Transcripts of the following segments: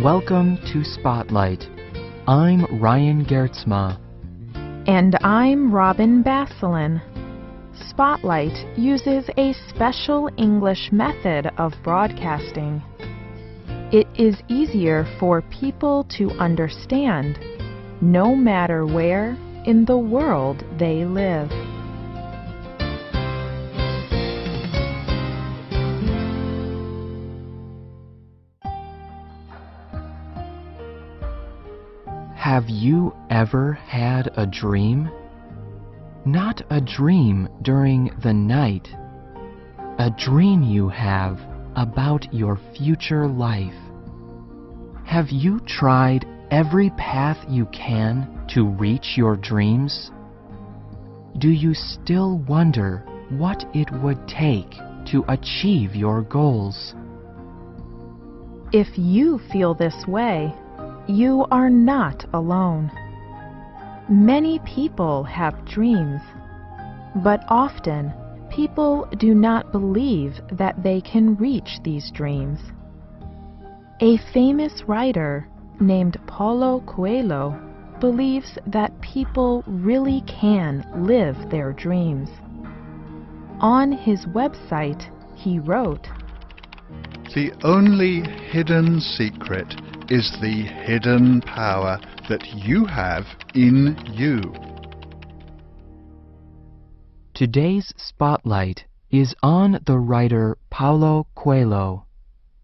Welcome to Spotlight. I'm Ryan Gertzma. And I'm Robin Basselin. Spotlight uses a special English method of broadcasting. It is easier for people to understand, no matter where in the world they live. Have you ever had a dream? Not a dream during the night. A dream you have about your future life. Have you tried every path you can to reach your dreams? Do you still wonder what it would take to achieve your goals? If you feel this way, you are not alone. Many people have dreams, but often people do not believe that they can reach these dreams. A famous writer named Paulo Coelho believes that people really can live their dreams. On his website, he wrote, "The only hidden secret is the hidden power that you have in you." Today's spotlight is on the writer Paulo Coelho.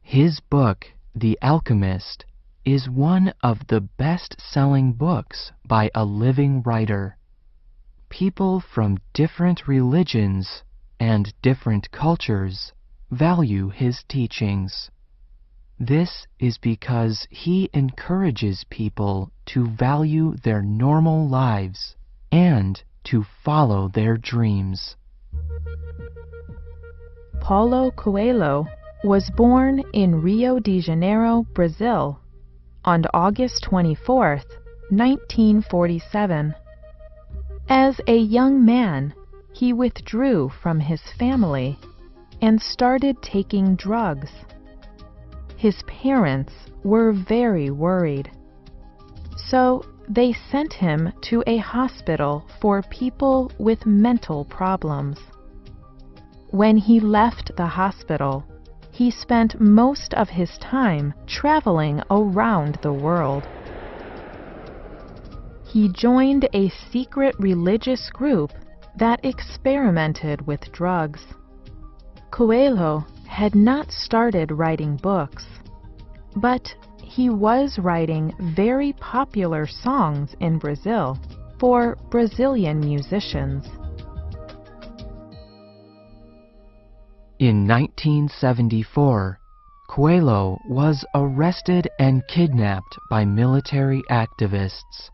His book, The Alchemist, is one of the best-selling books by a living writer. People from different religions and different cultures value his teachings. This is because he encourages people to value their normal lives and to follow their dreams. Paulo Coelho was born in Rio de Janeiro, Brazil, on August 24, 1947. As a young man, he withdrew from his family and started taking drugs. His parents were very worried, so they sent him to a hospital for people with mental problems. When he left the hospital, he spent most of his time traveling around the world. He joined a secret religious group that experimented with drugs. Coelho had not started writing books, but he was writing very popular songs in Brazil for Brazilian musicians. In 1974, Coelho was arrested and kidnapped by military activists.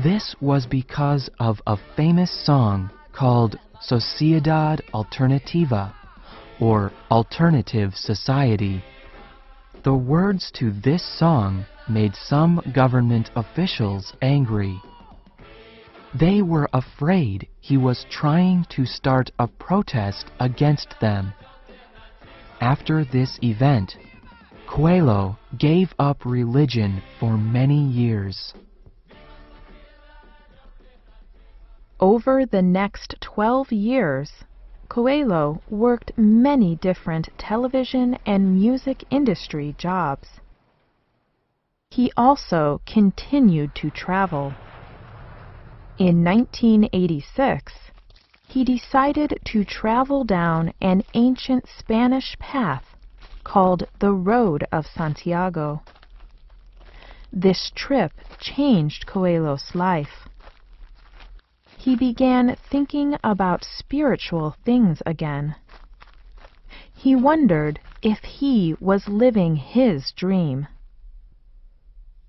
This was because of a famous song called Sociedade Alternativa, or Alternative Society. The words to this song made some government officials angry. They were afraid he was trying to start a protest against them. After this event, Coelho gave up religion for many years. Over the next 12 years, Coelho worked many different television and music industry jobs. He also continued to travel. In 1986, he decided to travel down an ancient Spanish path called the Road of Santiago. This trip changed Coelho's life. He began thinking about spiritual things again. He wondered if he was living his dream.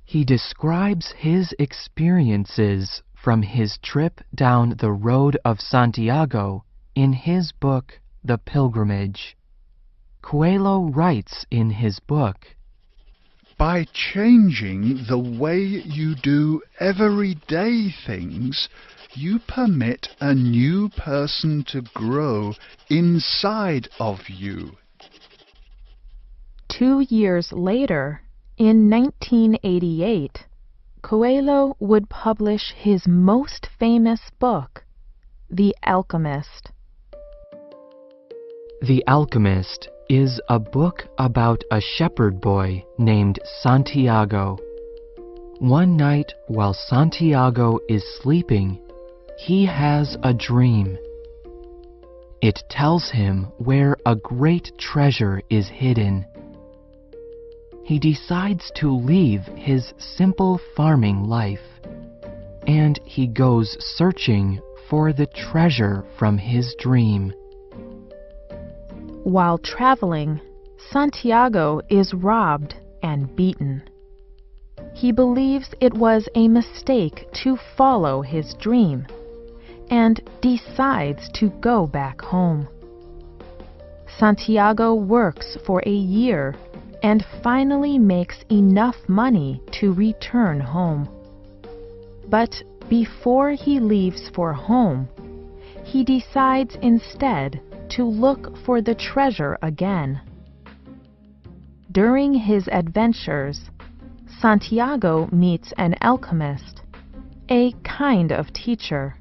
He describes his experiences from his trip down the Road of Santiago in his book, The Pilgrimage. Coelho writes in his book, "By changing the way you do everyday things, you permit a new person to grow inside of you." 2 years later, in 1988, Coelho would publish his most famous book, The Alchemist. The Alchemist is a book about a shepherd boy named Santiago. One night while Santiago is sleeping, he has a dream. It tells him where a great treasure is hidden. He decides to leave his simple farming life, and he goes searching for the treasure from his dream. While traveling, Santiago is robbed and beaten. He believes it was a mistake to follow his dream and decides to go back home. Santiago works for a year and finally makes enough money to return home. But before he leaves for home, he decides instead to look for the treasure again. During his adventures, Santiago meets an alchemist, a kind of teacher.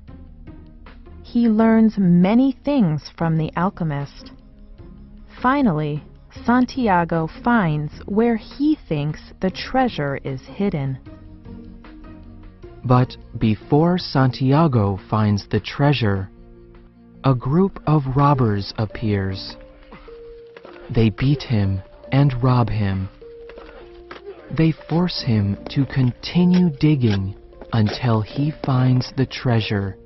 He learns many things from the alchemist. Finally, Santiago finds where he thinks the treasure is hidden. But before Santiago finds the treasure, a group of robbers appears. They beat him and rob him. They force him to continue digging until he finds the treasure.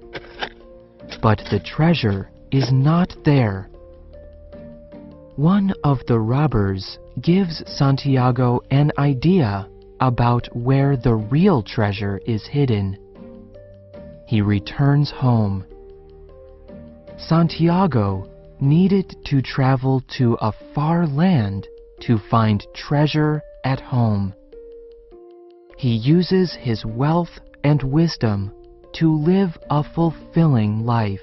But the treasure is not there. One of the robbers gives Santiago an idea about where the real treasure is hidden. He returns home. Santiago needed to travel to a far land to find treasure at home. He uses his wealth and wisdom to live a fulfilling life.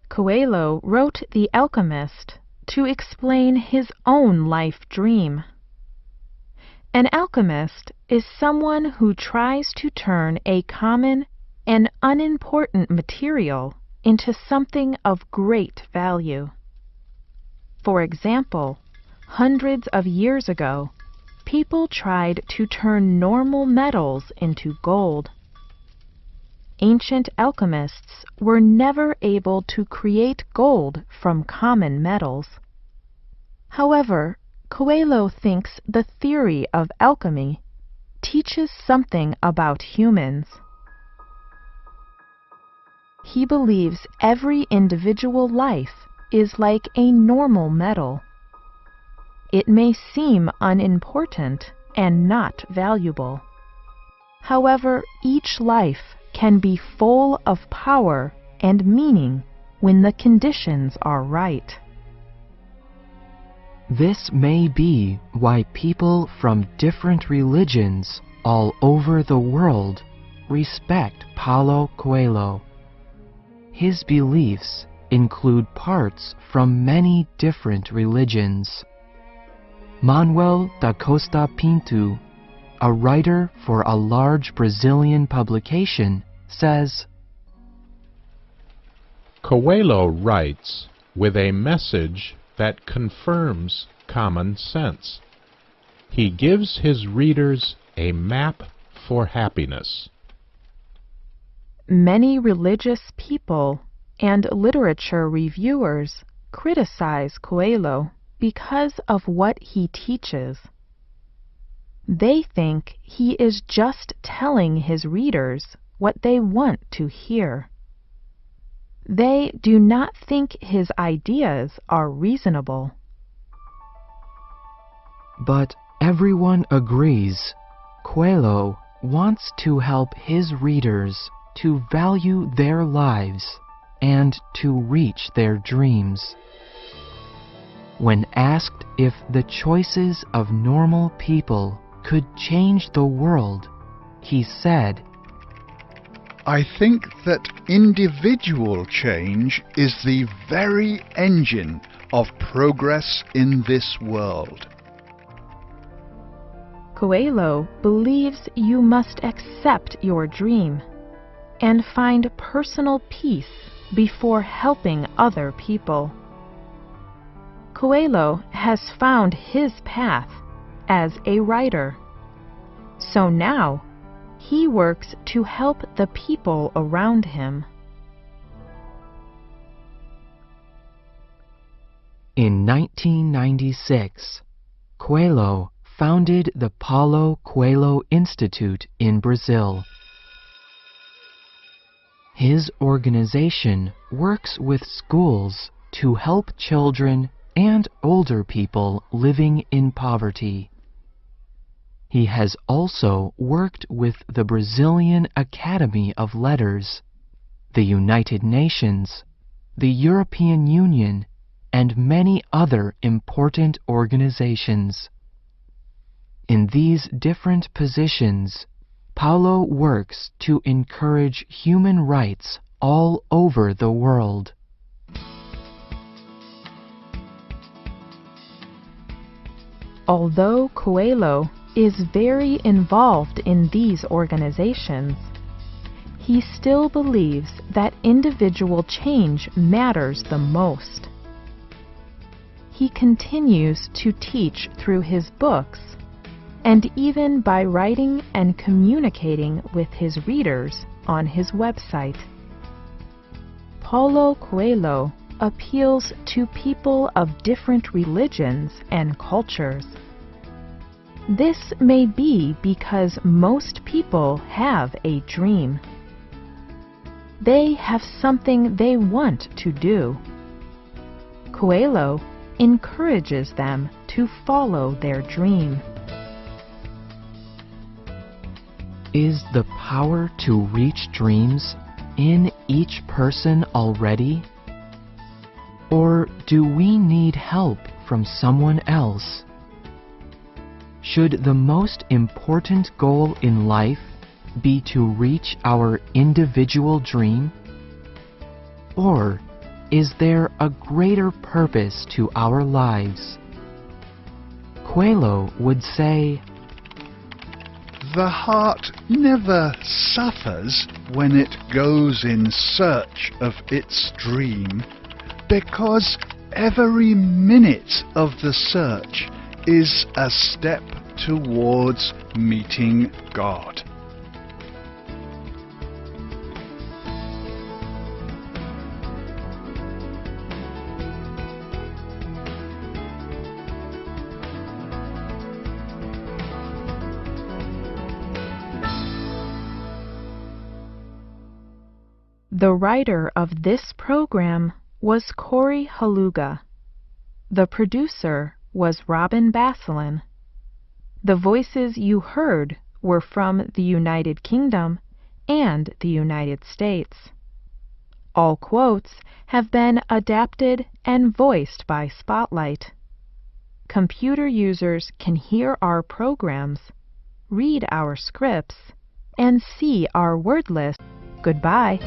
Coelho wrote The Alchemist to explain his own life dream. An alchemist is someone who tries to turn a common and unimportant material into something of great value. For example, hundreds of years ago, people tried to turn normal metals into gold. Ancient alchemists were never able to create gold from common metals. However, Coelho thinks the theory of alchemy teaches something about humans. He believes every individual life is like a normal metal. It may seem unimportant and not valuable. However, each life can be full of power and meaning when the conditions are right. This may be why people from different religions all over the world respect Paulo Coelho. His beliefs include parts from many different religions. Manuel da Costa Pinto, a writer for a large Brazilian publication, says, Coelho writes with a message that confirms common sense. He gives his readers a map for happiness. Many religious people and literature reviewers criticize Coelho because of what he teaches. They think he is just telling his readers what they want to hear. They do not think his ideas are reasonable. But everyone agrees Coelho wants to help his readers to value their lives and to reach their dreams. When asked if the choices of normal people could change the world, he said, I think that individual change is the very engine of progress in this world. Coelho believes you must accept your dream and find personal peace before helping other people. Coelho has found his path as a writer, so now he works to help the people around him. In 1996, Coelho founded the Paulo Coelho Institute in Brazil. His organization works with schools to help children and older people living in poverty. He has also worked with the Brazilian Academy of Letters, the United Nations, the European Union, and many other important organizations. In these different positions, Paulo works to encourage human rights all over the world. Although Coelho is very involved in these organizations, he still believes that individual change matters the most. He continues to teach through his books and even by writing and communicating with his readers on his website. Paulo Coelho appeals to people of different religions and cultures. This may be because most people have a dream. They have something they want to do. Coelho encourages them to follow their dream. Is the power to reach dreams in each person already? Or do we need help from someone else? Should the most important goal in life be to reach our individual dream? Or is there a greater purpose to our lives? Coelho would say, "The heart never suffers when it goes in search of its dream, because every minute of the search is a step towards meeting God." The writer of this program was Corey Haluga. The producer was Robin Basselin. The voices you heard were from the United Kingdom and the United States. All quotes have been adapted and voiced by Spotlight. Computer users can hear our programs, read our scripts, and see our word list. Goodbye.